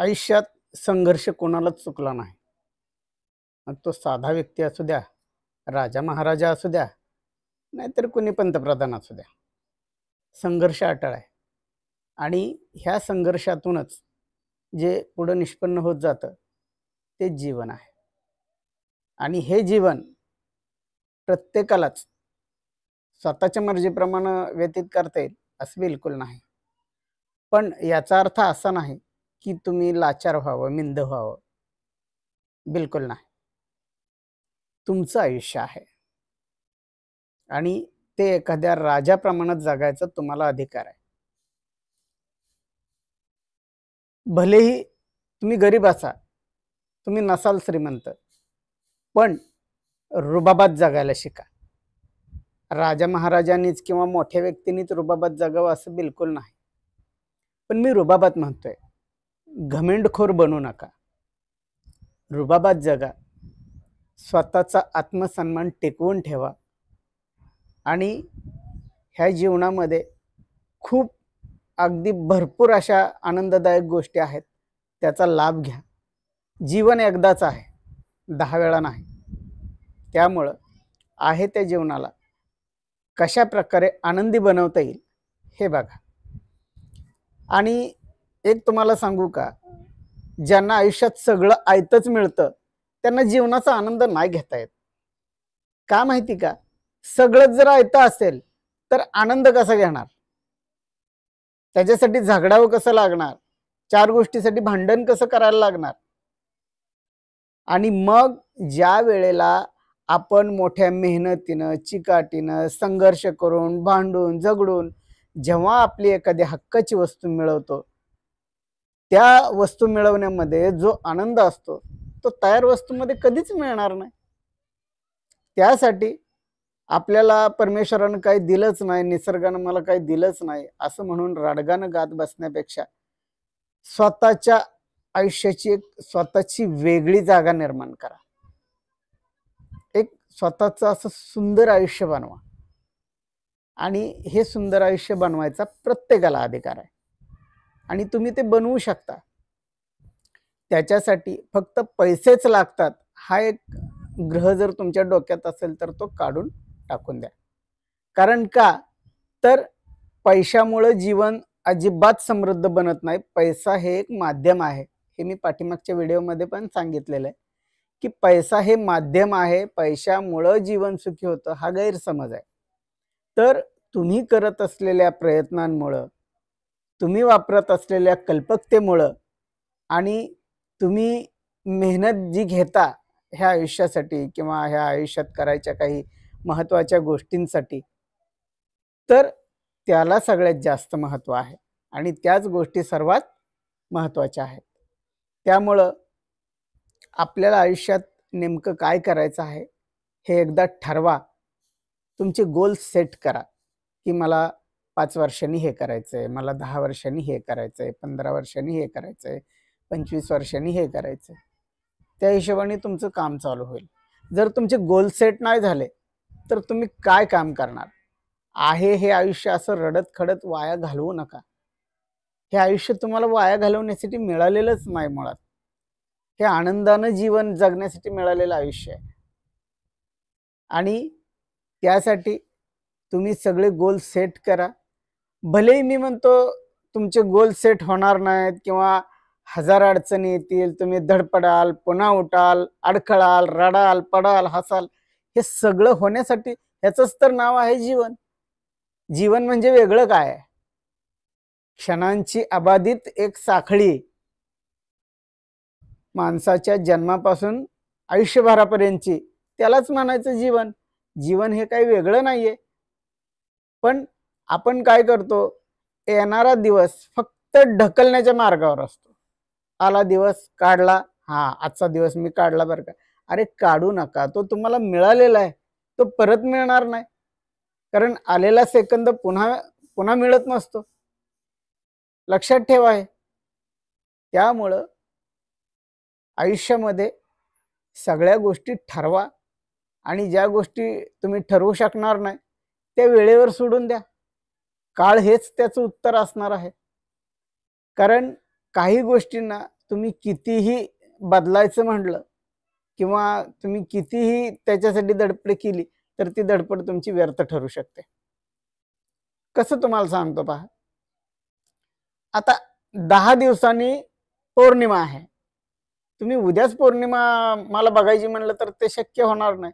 आयुष्यात संघर्ष कोणालाच चुकला नाही. मग तो साधा व्यक्ती असू द्या, राजा महाराजा असू द्या, नाहीतर कोणी पंतप्रधान असू द्या. संघर्ष अटळ आहे आणि ह्या संघर्षातूनच जे पुढं निष्पन्न होत जातं ते जीवन आहे. आणि हे जीवन प्रत्येकालाच स्वतःच्या मर्जीप्रमाणे व्यतीत करता येईल असं बिलकुल नाही. पण याचा अर्थ असा नाही की तुम्ही लाचार व्हावं, मिंद व्हावं. बिलकुल नाही. तुमचं आयुष्य आहे आणि ते एखाद्या राजाप्रमाणे जगायचा तुम्हाला अधिकार आहे. भलेही तुम्ही गरीब असा, तुम्ही नसाल श्रीमंत, पण रुबाबात जगायला शिका. राजा महाराजांनीच किंवा मोठ्या व्यक्तींनीच रुबाबात जगावं असं बिलकुल नाही. पण मी रुबाबात म्हणतोय, घमेंडखोर बनू नका. रुबाबात जगा, स्वतःचा आत्मसन्मान टिकवून ठेवा आणि ह्या जीवनामध्ये खूप अगदी भरपूर अशा आनंददायक गोष्टी आहेत, त्याचा लाभ घ्या. जीवन एकदाच आहे, 10 वेळा नाही. त्यामुळं आहे त्या जीवनाला कशा प्रकारे आनंदी बनवता येईल हे बघा. आणि एक तुम्हाला सांगू का, ज्यांना आयुष्यात सगळं आयतच मिळतं त्यांना जीवनाचा आनंद नाही घेता येत. का माहिती का? सगळं जर आयतं असेल तर आनंद कसा घेणार? त्याच्यासाठी झगडावं कसं लागणार? 4 गोष्टीसाठी भांडण कसं करायला लागणार? आणि मग ज्या वेळेला आपण मोठ्या मेहनतीनं, चिकाटीनं, संघर्ष करून, भांडून, झगडून जेव्हा आपली एखादी हक्काची वस्तू मिळवतो, त्या वस्तू मिळवण्यामध्ये जो आनंद असतो तो तयार वस्तूमध्ये कधीच मिळणार नाही. त्यासाठी आपल्याला परमेश्वरानं काही दिलंच नाही, निसर्गानं मला काही दिलंच नाही असं म्हणून राडगाणं गात बसण्यापेक्षा स्वतःच्या आयुष्याची एक स्वतःची वेगळी जागा निर्माण करा. एक स्वतःचं असं सुंदर आयुष्य बनवा. आणि हे सुंदर आयुष्य बनवायचा प्रत्येकाला अधिकार आहे आणि तुम्ही ते बनवू शकता. त्याच्यासाठी फक्त पैसेच लागतात हा एक ग्रह जर तुमच्या डोक्यात असेल तर तो काढून टाकून द्या. कारण का तर पैशामुळे जीवन अजिबात समृद्ध बनत नाही. पैसा हे एक माध्यम आहे. हे मी पाठीमागच्या व्हिडिओमध्ये पण सांगितलेलं आहे की पैसा हे माध्यम आहे, पैशामुळे जीवन सुखी होतं हा गैरसमज आहे. तर तुम्ही करत असलेल्या प्रयत्नांमुळं, तुम्ही वापरत असलेल्या कल्पकतेमुळं आणि तुम्ही मेहनत जी घेता ह्या आयुष्यासाठी किंवा ह्या आयुष्यात करायच्या काही महत्त्वाच्या गोष्टींसाठी, तर त्याला सगळ्यात जास्त महत्त्व आहे आणि त्याच गोष्टी सर्वात महत्त्वाच्या आहेत. त्यामुळं आपल्याला आयुष्यात नेमकं काय करायचं आहे हे एकदा ठरवा. तुमचे गोल सेट करा की मला 5 वर्षांनी हे करायचं आहे, मला 10 वर्षांनी हे करायचं आहे, 15 वर्षांनी हे करायचं आहे, 25 वर्षांनी हे करायचं आहे. त्या हिशोबाने तुमचं काम चालू होईल. जर तुमचे गोल सेट नाही झाले तर तुम्ही काय काम करणार? आहे हे आयुष्य असं रडत खडत वाया घालवू नका. हे आयुष्य तुम्हाला वाया घालवण्यासाठी मिळालेलंच नाही. मुळात हे आनंदानं जीवन जगण्यासाठी मिळालेलं आयुष्य आहे आणि त्यासाठी तुम्ही सगळे गोल सेट करा. भलेही मी म्हणतो तुमचे गोल सेट होणार नाहीत किंवा 1000 अडचणी येतील, तुम्ही धडपडाल, पुन्हा उठाल, अडखळाल, रडाल, पडाल, हसाल. हे सगळं होण्यासाठी ह्याचंच तर नाव आहे जीवन. जीवन म्हणजे वेगळं काय आहे? क्षणांची अबाधित एक साखळी. माणसाच्या जन्मापासून आयुष्यभरापर्यंतची, त्यालाच म्हणायचं जीवन. जीवन हे काही वेगळं नाहीये. पण आपण काय करतो, येणारा दिवस फक्त ढकलण्याच्या मार्गावर असतो. आला दिवस, काढला, आजचा दिवस मी काढला बरं का. अरे काढू नका, तो तुम्हाला मिळालेला आहे, तो परत मिळणार नाही. कारण आलेला सेकंद पुन्हा पुन्हा मिळत नसतो. लक्षात ठेवा हे. त्यामुळं आयुष्यामध्ये सगळ्या गोष्टी ठरवा आणि ज्या गोष्टी तुम्ही ठरवू शकणार नाही त्या वेळेवर सोडून द्या. काळ हेच त्याचं उत्तर असणार आहे. कारण काही गोष्टींना तुम्ही कितीही बदलायचं म्हटलं किंवा तुम्ही कितीही त्याच्यासाठी धडपड केली तर ती धडपड तुमची व्यर्थ ठरू शकते. कसं तुम्हाला सांगतो पहा. आता 10 दिवसांनी पौर्णिमा आहे. तुम्ही उद्याच पौर्णिमा मला बघायची म्हणलं तर ते शक्य होणार नाही.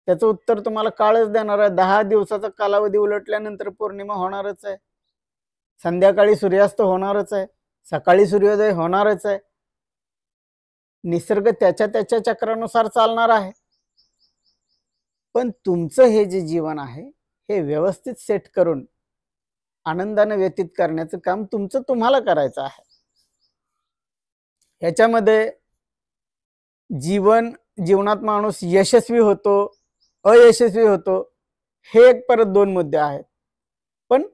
त्याचं उत्तर तुम्हाला काळच देणार आहे. 10 दिवसाचा कालावधी उलटल्यानंतर पौर्णिमा होणारच आहे. संध्याकाळी सूर्यास्त होणारच आहे. सकाळी सूर्योदय होणारच आहे. निसर्ग त्याच्या त्याच्या चक्रानुसार चालणार आहे. पण तुमचं हे जे जीवन आहे हे व्यवस्थित सेट करून आनंदाने व्यतीत करण्याचं काम तुमचं तुम्हाला करायचं आहे. ह्याच्यामध्ये जीवनात माणूस यशस्वी होतो, अयशस्वी होतो, हे एक परत 2 मुद्दे आहेत. पण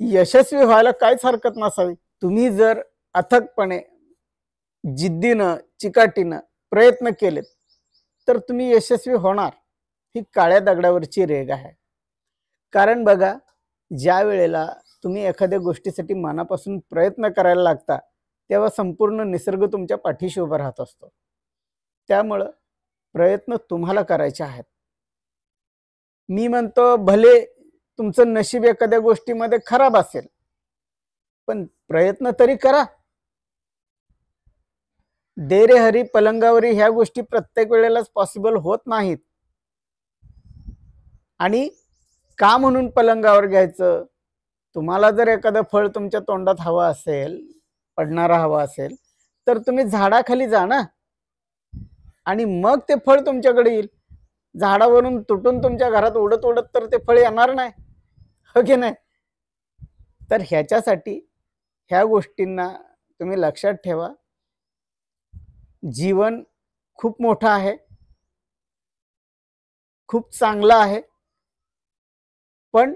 यशस्वी व्हायला काहीच हरकत नसावी. तुम्ही जर अथकपणे जिद्दीनं चिकाटीनं प्रयत्न केलेत तर तुम्ही यशस्वी होणार. ही काळ्या दगडावरची रेघ आहे. कारण बघा, ज्या वेळेला तुम्ही एखाद्या गोष्टीसाठी मनापासून प्रयत्न करायला लागता तेव्हा संपूर्ण निसर्ग तुमच्या पाठीशी उभा राहत असतो. त्यामुळं प्रयत्न तुम्हाला करायचे आहेत. मी म्हणतो भले तुमचं नशीब एखाद्या गोष्टीमध्ये खराब असेल पण प्रयत्न तरी करा. दे रे हरी पलंगावरी ह्या गोष्टी प्रत्येक वेळेलाच पॉसिबल होत नाहीत. आणि का म्हणून पलंगावर घ्यायचं? तुम्हाला जर एखादं फळ तुमच्या तोंडात हवं असेल, पडणारा हवा असेल तर तुम्ही झाडाखाली जा ना आणि मग ते फळ तुमच्याकडे येईल. झाडावरून तुटून तुमच्या घरात उडत उडत तर ते फळ येणार नाही, हो की नाही? तर ह्याच्यासाठी ह्या गोष्टींना तुम्ही लक्षात ठेवा. जीवन खूप मोठं आहे, खूप चांगलं आहे, पण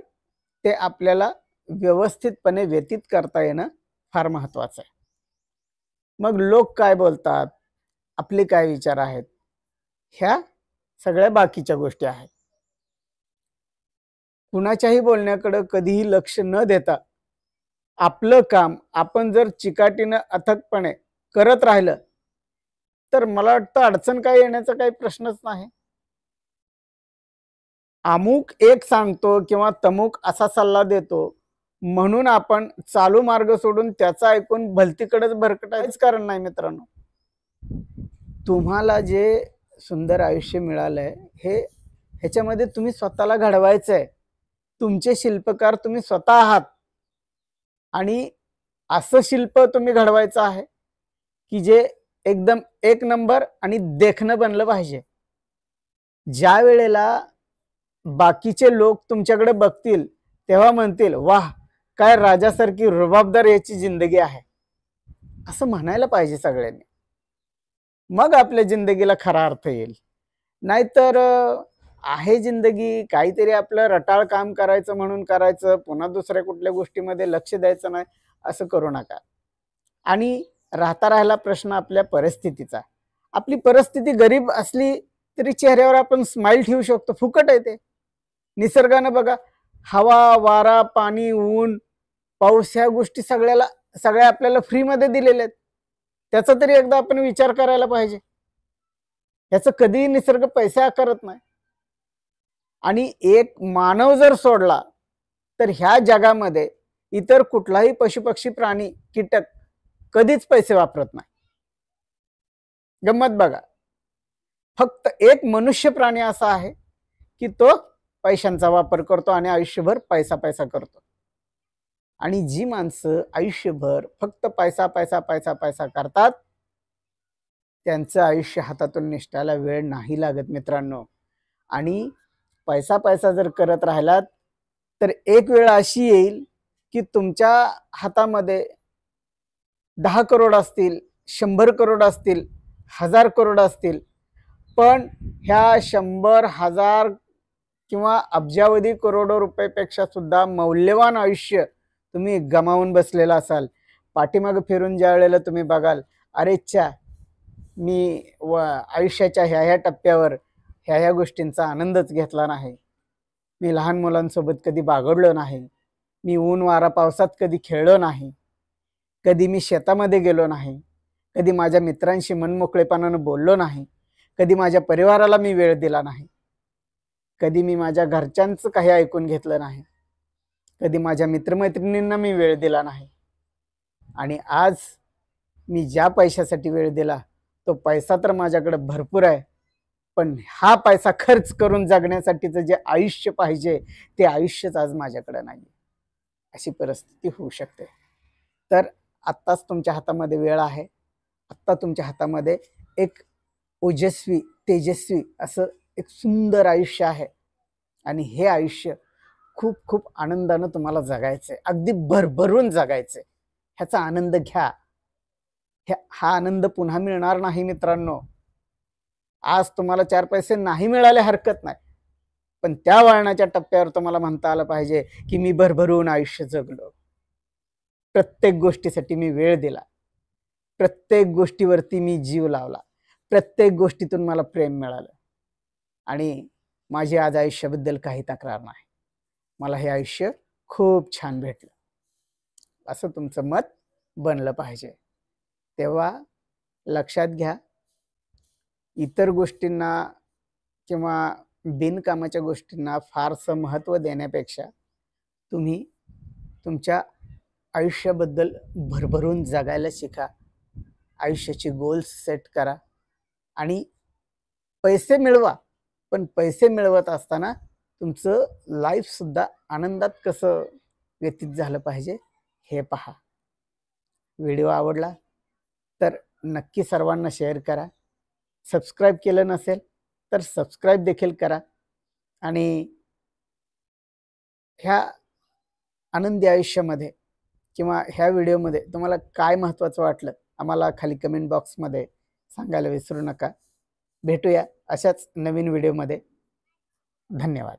ते आपल्याला व्यवस्थितपणे व्यतीत करता येणं फार महत्वाचं आहे. मग लोक काय बोलतात, आपले काय विचार आहेत, ह्या सगळ्या बाकीच्या गोष्टी आहेत. कुणाच्याही बोलण्याकडे कधीही लक्ष न देता आपलं काम आपण जर चिकाटीनं अथकपणे करत राहिलं तर मला वाटतं अडचण काय येण्याचा काही प्रश्नच नाही. अमुक एक सांगतो किंवा तमुक असा सल्ला देतो म्हणून आपण चालू मार्ग सोडून त्याचा ऐकून भलतीकडेच भरकटायचं कारण नाही मित्रांनो. तुम्हाला जे सुंदर आयुष्य मिळालंय ह्याच्यामध्ये तुम्ही स्वतःला घडवायचंय. तुमचे शिल्पकार तुम्ही स्वतः आहात आणि असं शिल्प तुम्ही घडवायचं आहे की जे एकदम एक नंबर आणि देखणं बनलं पाहिजे. ज्या वेळेला बाकीचे लोक तुमच्याकडे बघतील तेव्हा म्हणतील, वाह काय राजासारखी रुबाबदार याची जिंदगी आहे, असं म्हणायला पाहिजे सगळ्यांनी. मग आपल्या जिंदगीला खरा अर्थ येईल. नाहीतर आहे जिंदगी काहीतरी आपलं रटाळ काम करायचं म्हणून करायचं, पुन्हा दुसऱ्या कुठल्या गोष्टीमध्ये लक्ष द्यायचं नाही, असं करू नका. आणि राहिला प्रश्न आपल्या परिस्थितीचा. आपली परिस्थिती गरीब असली तरी चेहऱ्यावर आपण स्माइल ठेवू शकतो. फुकट आहे ते. निसर्गानं बघा हवा, वारा, पाणी, ऊन, पाऊस ह्या गोष्टी सगळ्या आपल्याला फ्रीमध्ये दिलेल्या आहेत. त्याचा तरी एकदा आपण विचार करायला पाहिजे. याचं कधीही निसर्ग पैसे आकारत नाही. आणि एक मानव जर सोडला तर ह्या जगामध्ये इतर कुठलाही पशुपक्षी प्राणी कीटक कधीच पैसे वापरत नाही. गंमत बघा, फक्त एक मनुष्य प्राणी असा आहे की तो पैशांचा वापर करतो आणि आयुष्यभर पैसा पैसा करतो. आणि जी माणसं आयुष्यभर फक्त पैसा पैसा पैसा पैसा करतात त्यांचं आयुष्य हातातून निसटायला वेळ नाही लागत मित्रांनो. आणि पैसा पैसा जर करत राहिलात तर एक वेळ अशी येईल की तुमच्या हातामध्ये 10 करोड असतील, 100 करोड असतील, 1000 करोड असतील, पण ह्या 100, 1000 किंवा अब्जावधी करोडो रुपयापेक्षा सुद्धा मौल्यवान आयुष्य तुम्ही गमावून बसलेला असाल. पाठीमागे फिरून ज्या वेळेला तुम्ही बघाल, अरेच्छा मी आयुष्याच्या ह्या टप्प्यावर ह्या गोष्टींचा आनंदच घेतला नाही, मी लहान मुलांसोबत कधी बागडलो नाही, मी ऊन वारा पावसात कधी खेळलो नाही, कधी मी शेतामध्ये गेलो नाही, कधी माझ्या मित्रांशी मनमोकळेपणानं बोललो नाही, कधी माझ्या परिवाराला मी वेळ दिला नाही, कधी मी माझ्या घरच्यांचं काही ऐकून घेतलं नाही, कधी माझ्या मित्रमैत्रिणींना मी वेळ दिला नाही. आणि आज मी ज्या पैशासाठी वेळ दिला तो पैसा तर माझ्याकडे भरपूर आहे, पण हा पैसा खर्च करून जगण्यासाठीचं जे आयुष्य पाहिजे ते आयुष्यच आज माझ्याकडे नाही. अशी परिस्थिती होऊ शकते. तर आत्ताच तुमच्या हातामध्ये वेळ आहे. आत्ता तुमच्या हातामध्ये एक ओजस्वी, तेजस्वी असं एक सुंदर आयुष्य आहे आणि हे आयुष्य खूप खूप आनंदानं तुम्हाला जगायचंय, अगदी भरभरून जगायचंय. ह्याचा आनंद घ्या. हा आनंद पुन्हा मिळणार नाही मित्रांनो. आज तुम्हाला 4 पैसे नाही मिळाले हरकत नाही, पण त्या वळणाच्या टप्प्यावर तुम्हाला म्हणता आलं पाहिजे की मी भरभरून आयुष्य जगलो. प्रत्येक गोष्टीसाठी मी वेळ दिला, प्रत्येक गोष्टीवरती मी जीव लावला, प्रत्येक गोष्टीतून मला प्रेम मिळालं आणि माझी आज आयुष्याबद्दल काही तक्रार नाही. मला हे आयुष्य खूप छान भेटलं असं तुमचं मत बनलं पाहिजे. तेव्हा लक्षात घ्या, इतर गोष्टींना किंवा बिनकामाच्या गोष्टींना फारसं महत्त्व देण्यापेक्षा तुम्ही तुमच्या आयुष्याबद्दल भरभरून जगायला शिका. आयुष्याचे गोल्स सेट करा आणि पैसे मिळवा, पण पैसे मिळवत असताना तुमचं लाईफसुद्धा आनंदात कसं व्यतीत झालं पाहिजे हे पहा. व्हिडिओ आवडला तर नक्की सर्वांना शेअर करा. सबस्क्राईब केलं नसेल तर सबस्क्राईब देखील करा आणि ह्या आनंदी आयुष्यामध्ये किंवा ह्या व्हिडिओमध्ये तुम्हाला काय महत्त्वाचं वाटलं आम्हाला खाली कमेंट बॉक्समध्ये सांगायला विसरू नका. भेटूया अशाच नवीन व्हिडिओमध्ये. धन्यवाद.